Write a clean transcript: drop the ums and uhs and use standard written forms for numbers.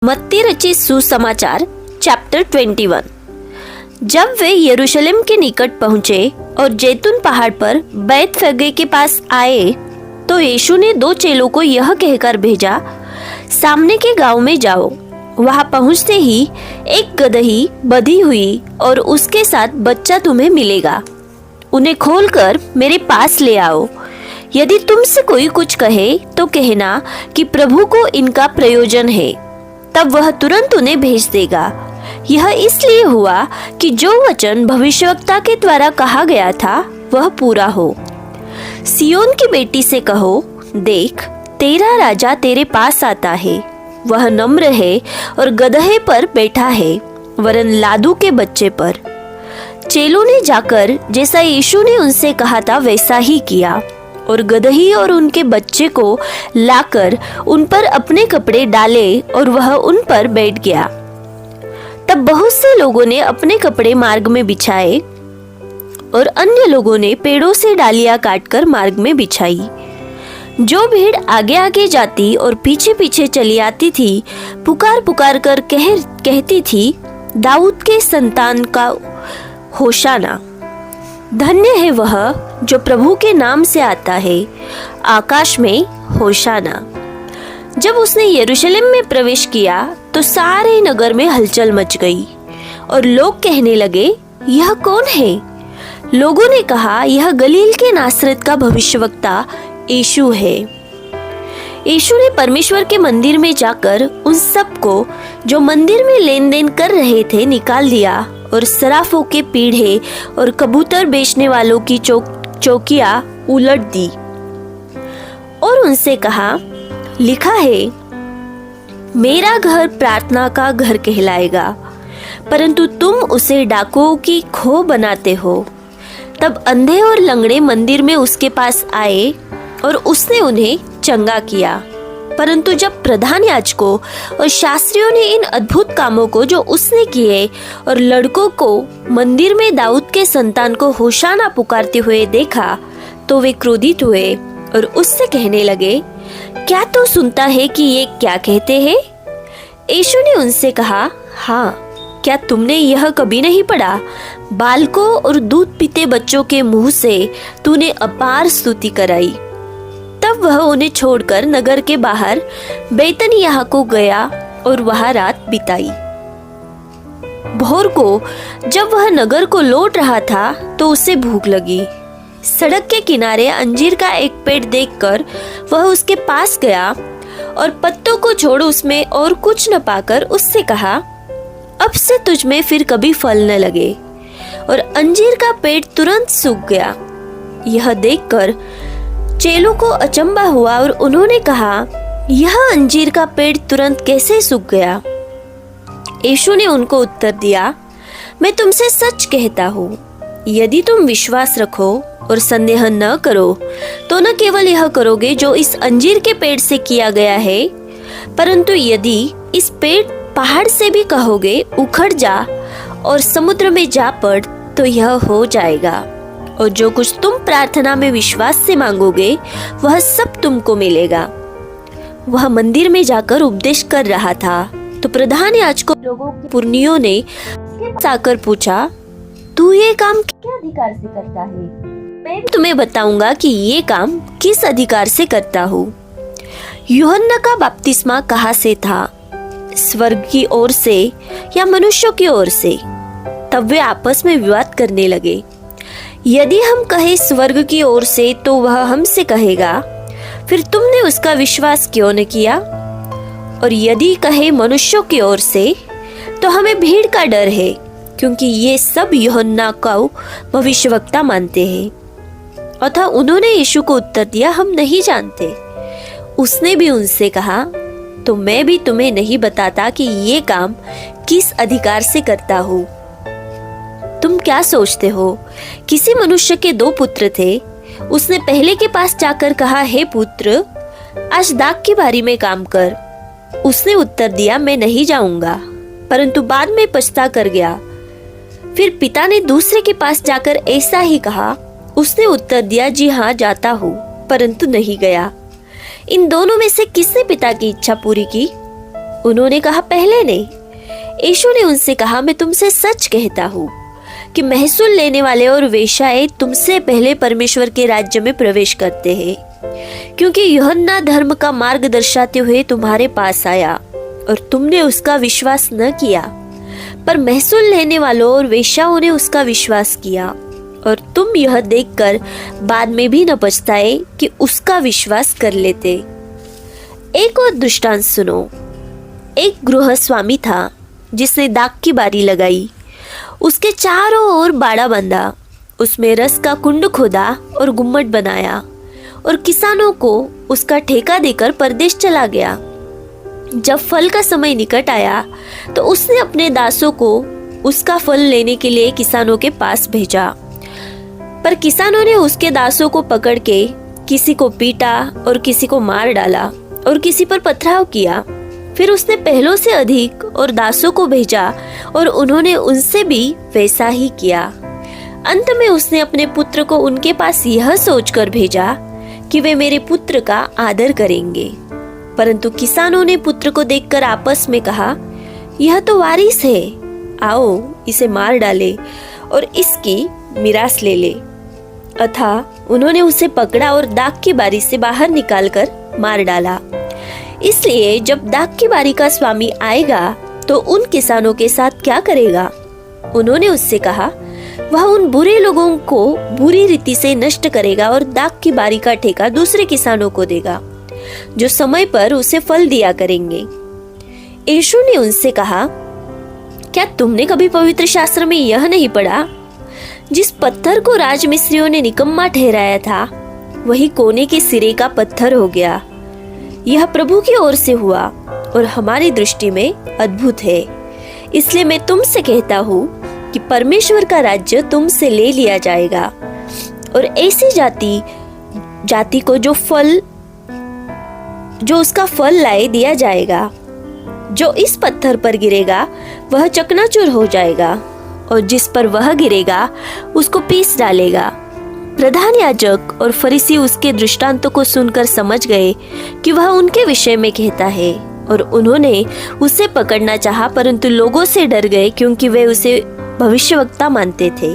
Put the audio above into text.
मत्ती रचित सुसमाचार चैप्टर 21। जब वे यरूशलेम के निकट पहुंचे और जैतून पहाड़ पर बैतफगे के पास आए तो यीशु ने दो चेलों को यह कहकर भेजा, सामने के गांव में जाओ। वहां पहुंचते ही एक गदही बंधी हुई और उसके साथ बच्चा तुम्हें मिलेगा। उन्हें खोलकर मेरे पास ले आओ। यदि तुमसे कोई कुछ कहे तो कहना कि प्रभु को इनका प्रयोजन है, तब वह तुरंत उन्हें भेज देगा। यह इसलिए हुआ कि जो वचन भविष्यवक्ता के द्वारा कहा गया था वह पूरा हो। सियोन की बेटी से कहो, देख तेरा राजा तेरे पास आता है। वह नम्र है और गदहे पर बैठा है, वरन लादू के बच्चे पर। चेलों ने जाकर जैसा यीशु ने उनसे कहा था वैसा ही किया और गदही और उनके बच्चे को लाकर उन पर अपने कपड़े डाले और वह उन पर बैठ गया। तब बहुत से लोगों ने अपने कपड़े मार्ग में बिछाए और अन्य लोगों ने पेड़ों से डालियां काटकर मार्ग में बिछाई। जो भीड़ आगे आगे जाती और पीछे पीछे चली आती थी, पुकार पुकार कर कहती थी, दाऊद के संतान का होशाना। धन्य है वह जो प्रभु के नाम से आता है, आकाश में होशाना। जब उसने यरूशलेम में प्रवेश किया तो सारे नगर में हलचल मच गई और लोग कहने लगे, यह कौन है? लोगों ने कहा, यह गलील के नासरत का भविष्यवक्ता यीशु है। यीशु ने परमेश्वर के मंदिर में जाकर उन सबको जो मंदिर में लेन देन कर रहे थे निकाल दिया और सराफों के पीढ़े और कबूतर बेचने वालों की चौकियां उलट दी और उनसे कहा, लिखा है, मेरा घर प्रार्थना का घर कहलाएगा, परंतु तुम उसे डाकुओं की खो बनाते हो। तब अंधे और लंगड़े मंदिर में उसके पास आए और उसने उन्हें चंगा किया। परंतु जब प्रधान याजकों और शास्त्रियों ने इन अद्भुत कामों को जो उसने किए और लड़कों को मंदिर में दाऊद के संतान को होशाना पुकारते हुए देखा तो वे क्रोधित हुए और उससे कहने लगे, क्या तू सुनता है कि ये क्या कहते हैं? यीशु ने उनसे कहा, हाँ, क्या तुमने यह कभी नहीं पढ़ा, बालकों और दूध पीते बच्चों के मुंह से तूने अपार स्तुति कराई। तब वह उन्हें छोड़कर नगर के बाहर बैतनिय्याह को गया और वहां रात बिताई। भोर को जब वह नगर को लौट रहा था तो उसे भूख लगी। सड़क के किनारे अंजीर का एक पेड़ देखकर वह उसके पास गया और पत्तों को छोड़ उसमें और कुछ न पाकर उससे कहा, अब से तुझ में फिर कभी फल न लगे। और अंजीर का पेड़ तुरंत सूख गया। यह देखकर चेलों को अचंभा हुआ और उन्होंने कहा, यह अंजीर का पेड़ तुरंत कैसे सूख गया? यीशु ने उनको उत्तर दिया, मैं तुमसे सच कहता हूँ, यदि तुम विश्वास रखो और संदेह न करो तो न केवल यह करोगे जो इस अंजीर के पेड़ से किया गया है, परंतु यदि इस पेड़ पहाड़ से भी कहोगे उखड़ जा और समुद्र में जा पड़ तो यह हो जाएगा। और जो कुछ तुम प्रार्थना में विश्वास से मांगोगे वह सब तुमको मिलेगा। वह मंदिर में जाकर उपदेश कर रहा था तो प्रधान याजकों लोगों के पुरनियों ने आकर पूछा, तू ये काम किस अधिकार से करता है? मैं तुम्हें बताऊंगा कि ये काम किस अधिकार से करता हूँ। यूहन्ना का बपतिस्मा कहाँ से था, स्वर्ग की ओर से या मनुष्यों की ओर से? तब वे आपस में विवाद करने लगे। यदि हम कहे स्वर्ग की ओर से तो वह हमसे कहेगा, फिर तुमने उसका विश्वास क्यों न किया? और यदि कहे मनुष्यों की ओर से तो हमें भीड़ का डर है, क्योंकि ये सब यूहन्ना को भविष्यवक्ता मानते हैं। अतः उन्होंने यीशु को उत्तर दिया, हम नहीं जानते। उसने भी उनसे कहा, तो मैं भी तुम्हें नहीं बताता कि ये काम किस अधिकार से करता हूँ। तुम क्या सोचते हो? किसी मनुष्य के दो पुत्र थे। उसने पहले के पास जाकर कहा, हे पुत्र, आज दाख की बारी में काम कर। उसने उत्तर दिया, मैं नहीं जाऊंगा, परंतु बाद में पछता कर गया। फिर पिता ने दूसरे के पास जाकर ऐसा ही कहा। उसने उत्तर दिया, जी हाँ, जाता हूँ, परंतु नहीं गया। इन दोनों में से किसने पिता की इच्छा पूरी की? उन्होंने कहा, पहले नहीं। यीशु ने उनसे कहा, मैं तुमसे सच कहता हूँ कि महसूल लेने वाले और वेश्याएं तुमसे पहले परमेश्वर के राज्य में प्रवेश करते हैं, क्योंकि यूहन्ना धर्म का मार्ग दर्शाते हुए तुम्हारे पास आया और तुमने उसका विश्वास न किया, पर महसूल लेने वालों और वेश्याओं ने उसका विश्वास किया, और तुम यह देखकर बाद में भी न पछताए कि उसका विश्वास कर लेते। एक और दृष्टांत सुनो। एक गृह स्वामी था जिसने दाख की बारी लगाई, उसके चारों ओर बाड़ा बांधा, उसमें रस का कुंड खोदा और गुम्मट बनाया, और किसानों को उसका ठेका देकर परदेश चला गया। जब फल का समय निकट आया तो उसने अपने दासों को उसका फल लेने के लिए किसानों के पास भेजा, पर किसानों ने उसके दासों को पकड़ के किसी को पीटा और किसी को मार डाला और किसी पर पथराव किया। फिर उसने पहलों से अधिक और दासों को भेजा और उन्होंने उनसे भी वैसा ही किया। अंत में उसने अपने पुत्र को उनके पास यह सोचकर भेजा कि वे मेरे पुत्र का आदर करेंगे। परंतु किसानों ने पुत्र को देखकर आपस में कहा, यह तो वारिस है, आओ इसे मार डाले और इसकी मिरास ले ले। अतः उन्होंने उसे पकड़ा और दाख की बारी से बाहर निकालकर मार डाला। इसलिए जब दाख की बारी का स्वामी आएगा तो उन किसानों के साथ क्या करेगा? उन्होंने उससे कहा, वह उन बुरे लोगों को बुरी रीति से नष्ट करेगा और दाख की बारी का ठेका दूसरे किसानों को देगा, जो समय पर उसे फल दिया करेंगे। यीशु ने उनसे कहा, क्या तुमने कभी पवित्र शास्त्र में यह नहीं पढ़ा? जिस पत्थर को राजमिस्त्रियों ने निकम्मा ठहराया था, वही कोने के सिरे का पत्थर हो गया। यह प्रभु की ओर से हुआ और हमारी दृष्टि में अद्भुत है। इसलिए मैं तुमसे कहता हूँ कि परमेश्वर का राज्य तुमसे ले लिया जाएगा। और ऐसी जाति को जो उसका फल लाए दिया जाएगा। जो इस पत्थर पर गिरेगा वह चकनाचूर हो जाएगा, और जिस पर वह गिरेगा उसको पीस डालेगा। प्रधान याजक और फरीसी उसके दृष्टांतों को सुनकर समझ गए कि वह उनके विषय में कहता है, और उन्होंने उसे पकड़ना चाहा, परंतु लोगों से डर गए क्योंकि वे उसे भविष्यवक्ता मानते थे।